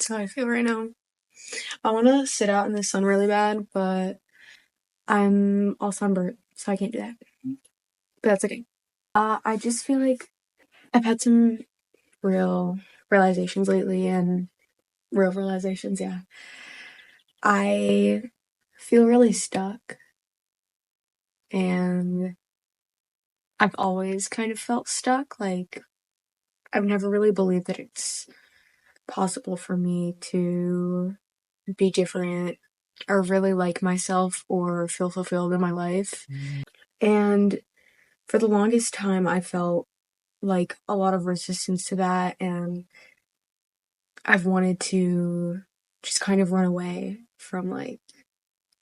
That's how I feel right now. I want to sit out in the sun really bad, but I'm all sunburnt, so I can't do that. But that's okay. I just feel like I've had some real realizations lately, and real realizations, yeah. I feel really stuck, and I've always kind of felt stuck. Like, I've never really believed that it's possible for me to be different or really like myself or feel fulfilled in my life. And for the longest time, I felt like a lot of resistance to that, and I've wanted to just kind of run away from like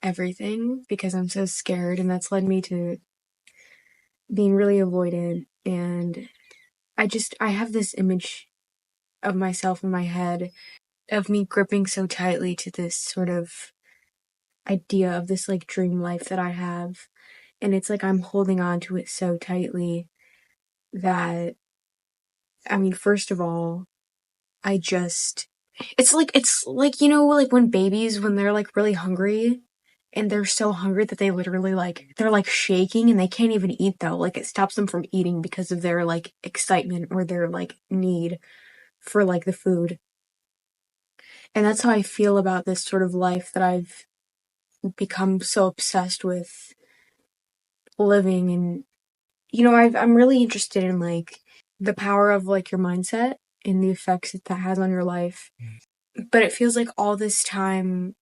everything because I'm so scared, and that's led me to being really avoidant. And I have this image of myself in my head of me gripping so tightly to this sort of idea of this like dream life that I have. And it's like I'm holding on to it so tightly that, I mean, first of all, I just it's like like when babies, when they're like really hungry and they're so hungry that they literally like they're like shaking and they can't even eat though. Like it stops them from eating because of their like excitement or their like need for like the food. And that's how I feel about this sort of life that I've become so obsessed with living. And I'm really interested in like the power of like your mindset and the effects that that has on your life. But it feels like all this time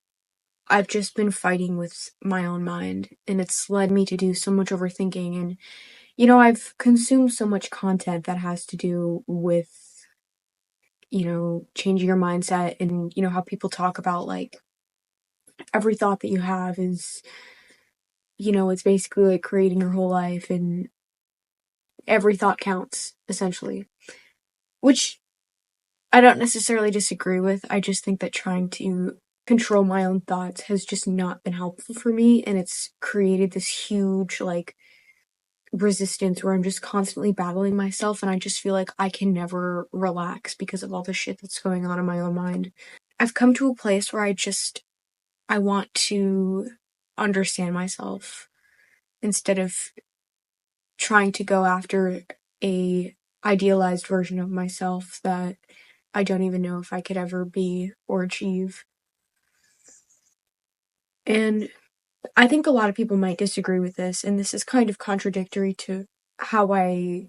I've just been fighting with my own mind, and it's led me to do so much overthinking. And I've consumed so much content that has to do with changing your mindset, and how people talk about like every thought that you have is it's basically like creating your whole life, and every thought counts essentially, which I don't necessarily disagree with. I just think that trying to control my own thoughts has just not been helpful for me, and it's created this huge like resistance where I'm just constantly battling myself, and I just feel like I can never relax because of all the shit that's going on in my own mind. I've come to a place where I want to understand myself instead of trying to go after a idealized version of myself that I don't even know if I could ever be or achieve. And I think a lot of people might disagree with this, and this is kind of contradictory to how I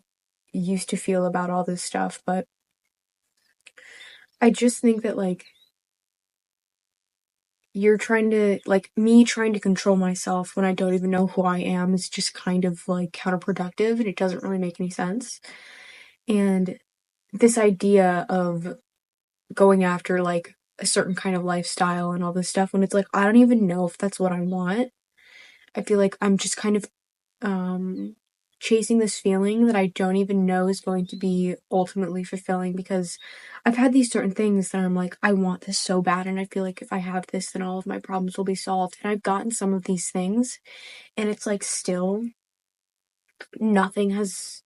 used to feel about all this stuff, but I just think that like you're trying to like me trying to control myself when I don't even know who I am is just kind of like counterproductive, and it doesn't really make any sense. And this idea of going after like a certain kind of lifestyle and all this stuff when it's like I don't even know if that's what I want. I feel like I'm just kind of um chasing this feeling that I don't even know is going to be ultimately fulfilling, because I've had these certain things that I'm like, I want this so bad, and I feel like if I have this then all of my problems will be solved. And I've gotten some of these things, and it's like still nothing has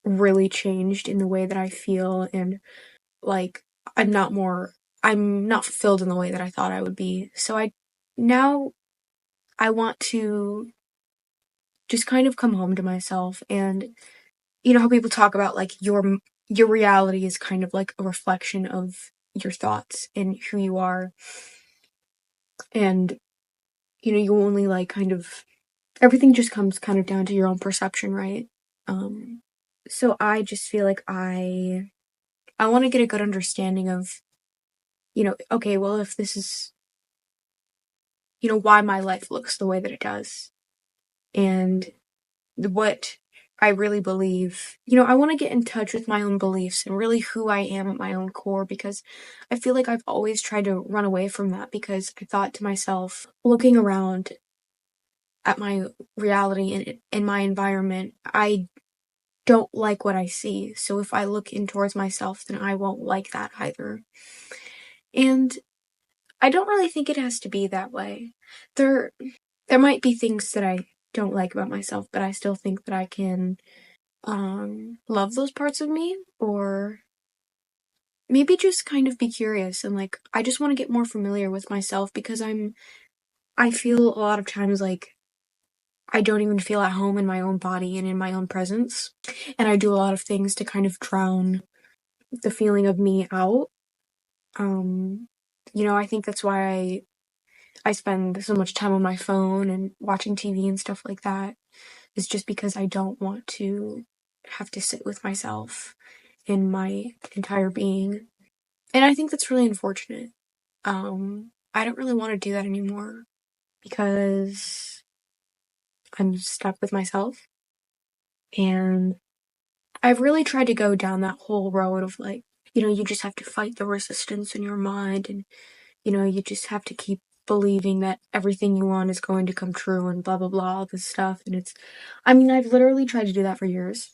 really changed in the way that I feel, and like I'm not more I'm not fulfilled in the way that I thought I would be. So now I want to just kind of come home to myself. And how people talk about like your reality is kind of like a reflection of your thoughts and who you are. And you only like kind of everything just comes kind of down to your own perception, right? Um so I just feel like I want to get a good understanding of, okay, well, if this is, why my life looks the way that it does, and what I really believe. I want to get in touch with my own beliefs and really who I am at my own core, because I feel like I've always tried to run away from that, because I thought to myself, looking around at my reality and in my environment, I don't like what I see. So if I look in towards myself, then I won't like that either. And I don't really think it has to be that way. There there might be things that I don't like about myself, but I still think that I can love those parts of me, or maybe just kind of be curious and like I just want to get more familiar with myself because I feel a lot of times like I don't even feel at home in my own body and in my own presence. And I do a lot of things to kind of drown the feeling of me out. Um, I think that's why I spend so much time on my phone and watching TV and stuff like that. Is just because I don't want to have to sit with myself in my entire being. And I think that's really unfortunate. I don't really want to do that anymore because I'm stuck with myself. And I've really tried to go down that whole road of like, you just have to fight the resistance in your mind and, you just have to keep believing that everything you want is going to come true and blah, blah, blah, all this stuff. And I've literally tried to do that for years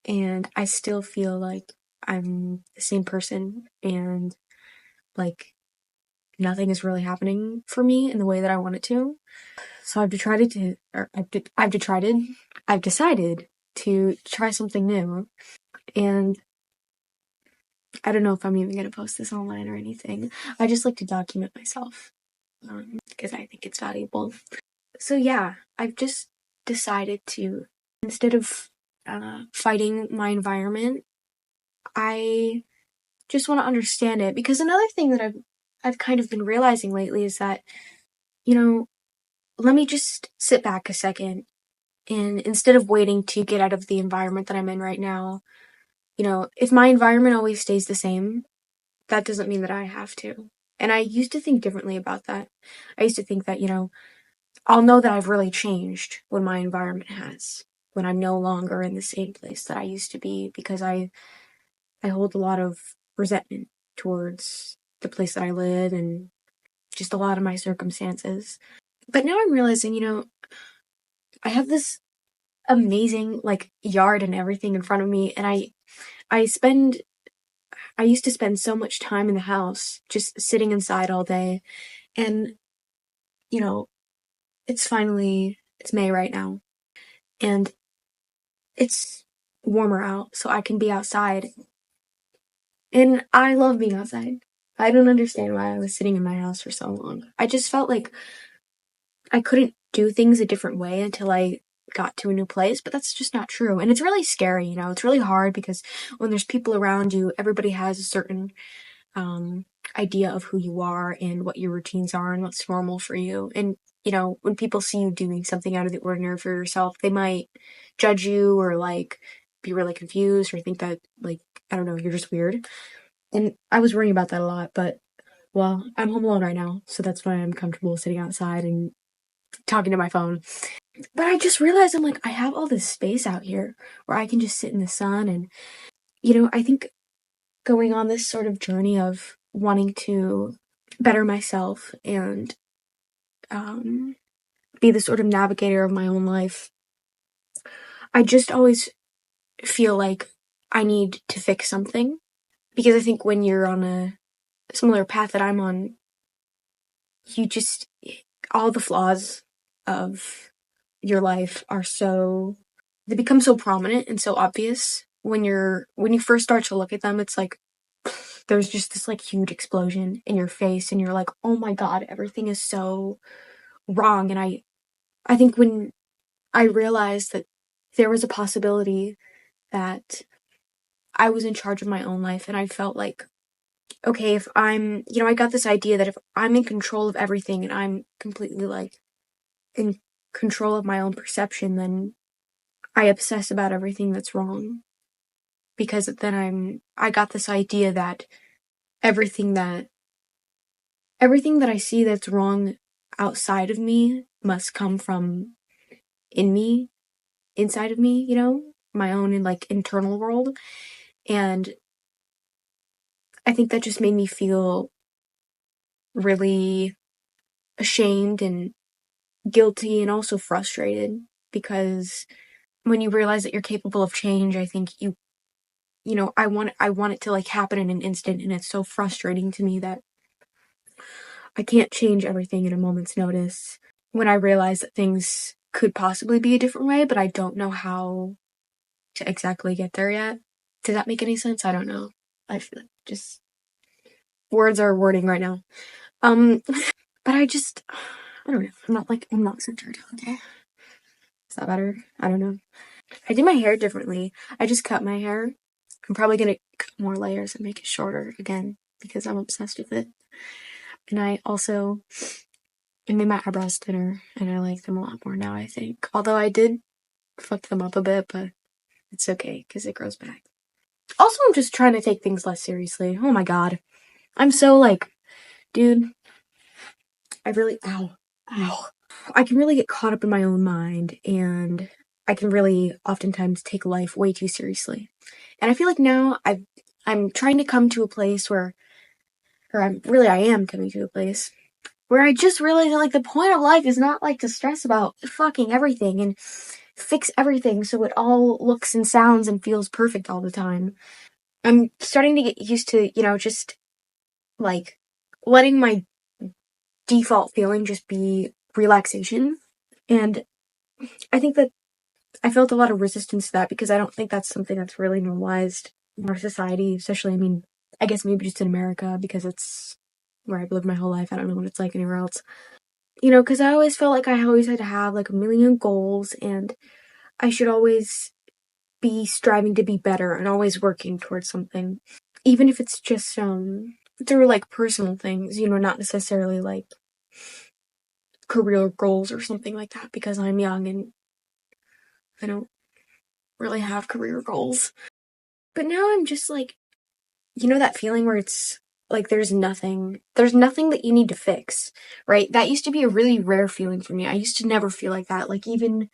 and I still feel like I'm the same person and like nothing is really happening for me in the way that I want it to. So I've decided to try something new. And I don't know if I'm even going to post this online or anything. I just like to document myself because I think it's valuable. So yeah, I've just decided to, instead of fighting my environment, I just want to understand it. Because another thing that I've kind of been realizing lately is that, let me just sit back a second and instead of waiting to get out of the environment that I'm in right now, if my environment always stays the same, that doesn't mean that I have to. And I used to think differently about that. I used to think that, I'll know that I've really changed when my environment has, when I'm no longer in the same place that I used to be, because I hold a lot of resentment towards the place that I live and just a lot of my circumstances. But now I'm realizing, I have this amazing like yard and everything in front of me, and I spend I used to spend so much time in the house just sitting inside all day. And, you know, it's May right now and it's warmer out, so I can be outside. And I love being outside. I don't understand why I was sitting in my house for so long. I just felt like I couldn't do things a different way until I got to a new place, but that's just not true. And it's really scary, it's really hard because when there's people around you, everybody has a certain um, idea of who you are and what your routines are and what's normal for you. And, when people see you doing something out of the ordinary for yourself, they might judge you or like be really confused or think that like, I don't know, you're just weird. And I was worrying about that a lot, but well, I'm home alone right now, so that's why I'm comfortable sitting outside and talking to my phone. But I just realized I'm like, I have all this space out here where I can just sit in the sun. And, I think going on this sort of journey of wanting to better myself and be the sort of navigator of my own life, I just always feel like I need to fix something. Because I think when you're on a similar path that I'm on, you just, all the flaws of your life they become so prominent and so obvious when you first start to look at them. It's like there's just this like huge explosion in your face and you're like, oh my god, everything is so wrong. And I think when I realized that there was a possibility that I was in charge of my own life, and I felt like, okay, if I got this idea that if I'm in control of everything and I'm completely like in control of my own perception, then I obsess about everything that's wrong. Because then I got this idea that everything that everything that I see that's wrong outside of me must come from in me, inside of me, my own like internal world. And I think that just made me feel really ashamed and guilty and also frustrated because when you realize that you're capable of change, I think I want it to like happen in an instant, and it's so frustrating to me that I can't change everything in a moment's notice when I realize that things could possibly be a different way, but I don't know how to exactly get there yet. Does that make any sense? I don't know. I feel like just words are wording right now. But I don't know. I'm not centered. Okay. Is that better? I don't know. I did my hair differently. I just cut my hair. I'm probably gonna cut more layers and make it shorter again because I'm obsessed with it. And I made my eyebrows thinner and I like them a lot more now, I think. Although I did fuck them up a bit, but it's okay because it grows back. Also, I'm just trying to take things less seriously. Oh my god. I'm so like, dude, ow. I can really get caught up in my own mind and I can really oftentimes take life way too seriously. And I feel like now I'm trying to come to a place where, I am coming to a place where I just realize that like the point of life is not like to stress about fucking everything and fix everything so it all looks and sounds and feels perfect all the time. I'm starting to get used to, just like letting my default feeling just be relaxation. And I think that I felt a lot of resistance to that because I don't think that's something that's really normalized in our society, especially, I guess maybe just in America because it's where I've lived my whole life. I don't know what it's like anywhere else. Because I always felt like I always had to have like a million goals and I should always be striving to be better and always working towards something. Even if it's just through like personal things, not necessarily like career goals or something like that because I'm young and I don't really have career goals. But now I'm just like, that feeling where it's like there's nothing that you need to fix, right? That used to be a really rare feeling for me. I used to never feel like that. Even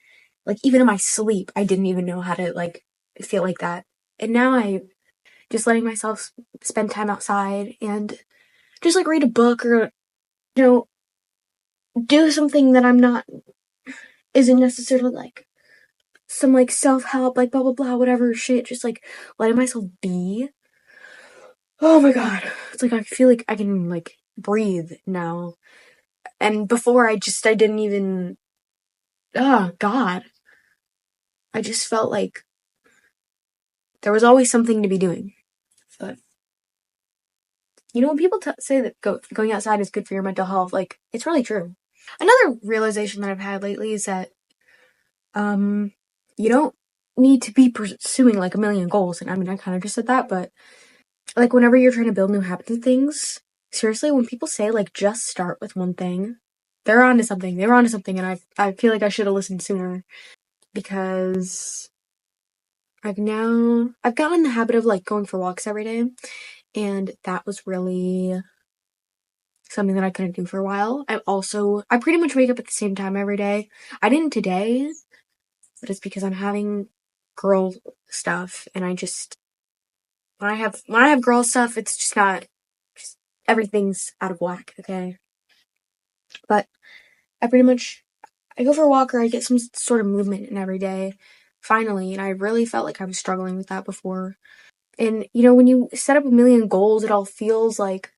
in my sleep, I didn't even know how to like feel like that. And now I just letting myself spend time outside and just like read a book or you know do something that isn't necessarily like some like self-help like blah blah blah whatever shit, just like letting myself be. Oh my god. It's like I feel like I can like breathe now. And before I didn't even, oh god. I just felt like there was always something to be doing. But when people say that going outside is good for your mental health, like it's really true. Another realization that I've had lately is that you don't need to be pursuing like a million goals. And I kind of just said that, but like whenever you're trying to build new habits and things, seriously, when people say like just start with one thing, they're onto something. They were onto something, and I feel like I should have listened sooner because I've gotten in the habit of like going for walks every day, and that was really something that I couldn't do for a while. I pretty much wake up at the same time every day. I didn't today, but it's because I'm having girl stuff, and I just when I have girl stuff, it's just not just everything's out of whack. Okay, but I go for a walk or I get some sort of movement in every day. Finally, and I really felt like I was struggling with that before. And when you set up a million goals, it all feels like,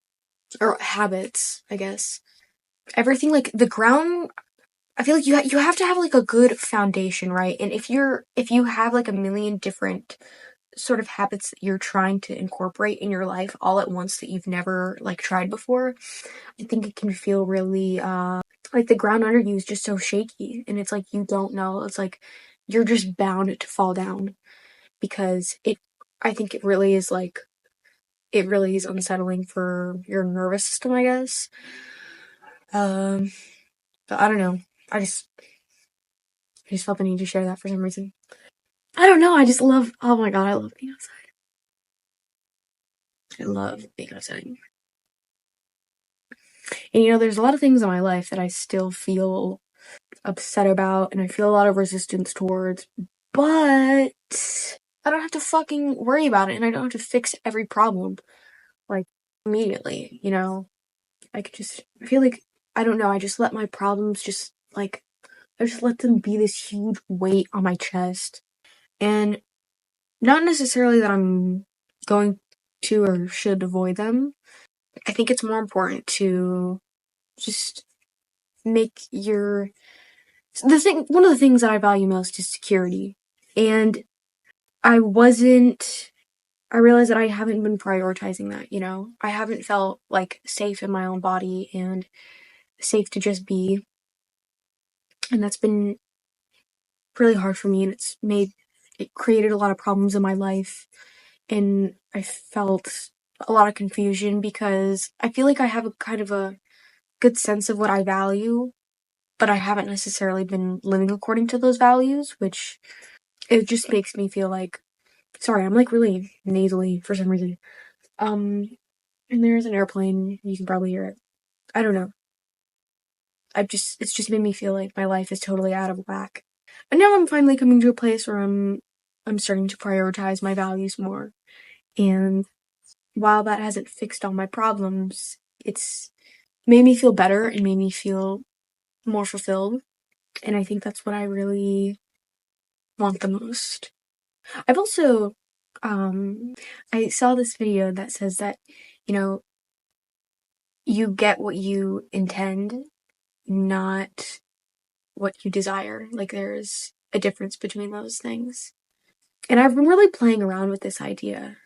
or habits, I guess. Everything like the ground. I feel like you have to have like a good foundation, right? And if you have like a million different sort of habits that you're trying to incorporate in your life all at once that you've never like tried before, I think it can feel really like the ground under you is just so shaky and it's like you don't know. It's like you're just bound to fall down because I think it really is unsettling for your nervous system, I guess. But I don't know. I just felt the need to share that for some reason. I don't know. Oh my god, I love being outside. I love being outside. And there's a lot of things in my life that I still feel upset about and I feel a lot of resistance towards, but I don't have to fucking worry about it and I don't have to fix every problem like immediately. I feel like, I don't know, I just let my problems I just let them be this huge weight on my chest. And not necessarily that I'm going to or should avoid them. I think it's more important to just make one of the things that I value most is security. And I wasn't I realized that I haven't been prioritizing that, you know? I haven't felt, like, safe in my own body and safe to just be, and that's been really hard for me, and it created a lot of problems in my life, and I felt a lot of confusion because I feel like I have a kind of a good sense of what I value, but I haven't necessarily been living according to those values, which it just makes me feel like, sorry, I'm like really nasally for some reason. Um, and there's an airplane, you can probably hear it. I don't know. It's just made me feel like my life is totally out of whack. And now I'm finally coming to a place where I'm starting to prioritize my values more. And while that hasn't fixed all my problems, it's made me feel better and made me feel more fulfilled. And I think that's what I really want the most. I've also, I saw this video that says that, you know, you get what you intend, not what you desire. Like there's a difference between those things. And I've been really playing around with this idea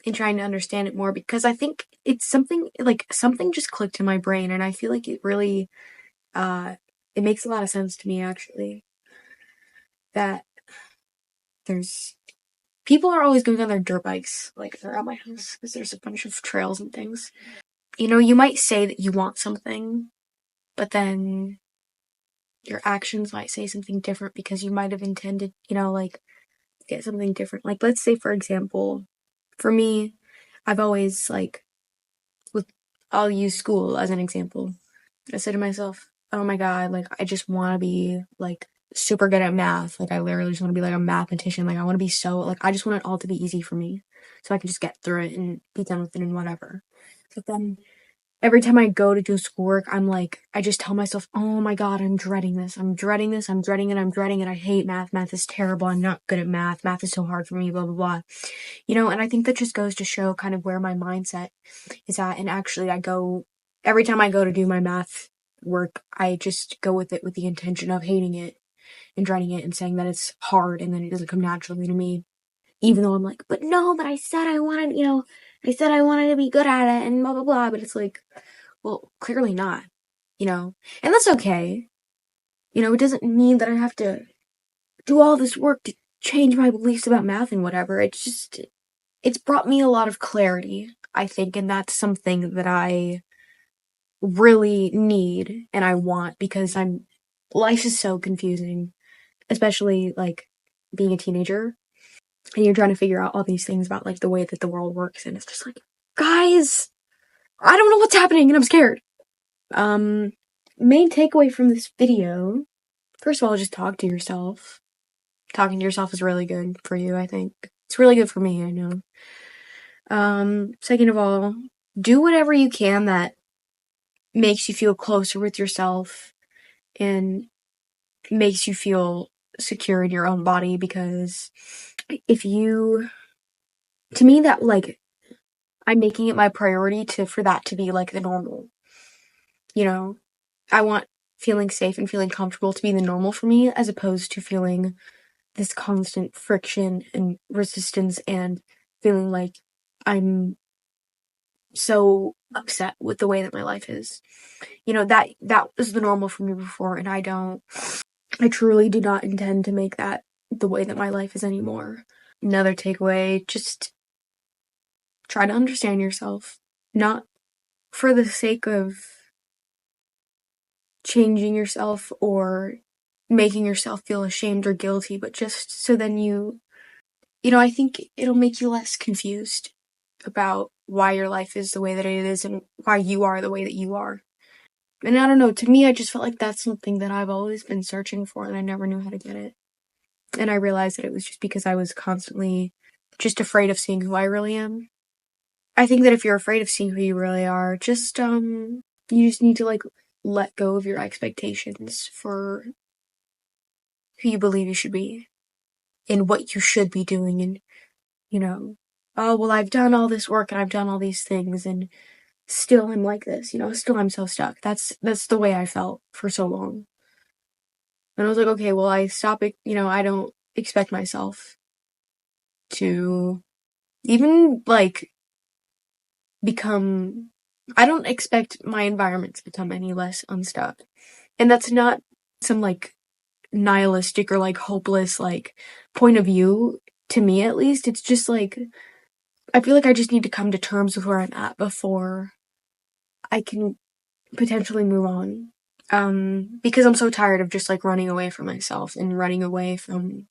and trying to understand it more because I think it's something like something just clicked in my brain and I feel like it really it makes a lot of sense to me actually that there's people are always going on their dirt bikes like around my house because there's a bunch of trails and things. You know, you might say that you want something, but then your actions might say something different because you might have intended, you know, like get something different. Like let's say for example, for me, I've always like with I'll use school as an example. I said to myself, "Oh my god, like I just want to be like super good at math. Like I literally just want to be like a mathematician. Like I want to be so like I just want it all to be easy for me so I can just get through it and be done with it and whatever." But then every time I go to do schoolwork, I'm like, I just tell myself, oh my god, I'm dreading this. I'm dreading this. I'm dreading it. I'm dreading it. I hate math. Math is terrible. I'm not good at math. Math is so hard for me, blah, blah, blah. You know, and I think that just goes to show kind of where my mindset is at. And actually, every time I go to do my math work, I just go with it with the intention of hating it and dreading it and saying that it's hard and then it doesn't come naturally to me. Even though I'm like, but no, but I said I wanted, you know, I said I wanted to be good at it and blah, blah, blah. But it's like, well, clearly not, you know? And that's okay. You know, it doesn't mean that I have to do all this work to change my beliefs about math and whatever. It's brought me a lot of clarity, I think, and that's something that I really need and I want because life is so confusing, especially like being a teenager and you're trying to figure out all these things about like the way that the world works and it's just like, guys, I don't know what's happening and I'm scared. Um, Main takeaway from this video, first of all, just talk to yourself. Talking to yourself is really good for you, I think. It's really good for me, I know. Second of all, do whatever you can that makes you feel closer with yourself and makes you feel secure in your own body because if you to me that like I'm making it my priority for that to be like the normal. You know, I want feeling safe and feeling comfortable to be the normal for me as opposed to feeling this constant friction and resistance and feeling like I'm so upset with the way that my life is. You know, that was the normal for me before and I truly do not intend to make that the way that my life is anymore. Another takeaway, just try to understand yourself. Not for the sake of changing yourself or making yourself feel ashamed or guilty, but just so then you know, I think it'll make you less confused about why your life is the way that it is and why you are the way that you are. And I don't know, to me, I just felt like that's something that I've always been searching for and I never knew how to get it. And I realized that it was just because I was constantly just afraid of seeing who I really am. I think that if you're afraid of seeing who you really are, you just need to like let go of your expectations for who you believe you should be and what you should be doing and, you know, oh, well, I've done all this work and I've done all these things and still I'm like this, you know, still I'm so stuck. That's the way I felt for so long. And I was like, okay, well, I don't expect myself to even like become I don't expect my environment to become any less unstuck. And that's not some like nihilistic or like hopeless like point of view to me at least. It's just like I feel like I just need to come to terms with where I'm at before I can potentially move on. Because I'm so tired of just like running away from myself and running away from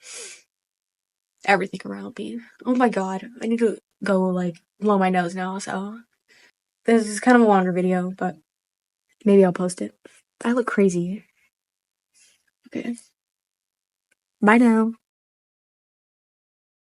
everything around me. Oh my god, I need to go like blow my nose now, so this is kind of a longer video, but maybe I'll post it. I look crazy. Okay. Bye now.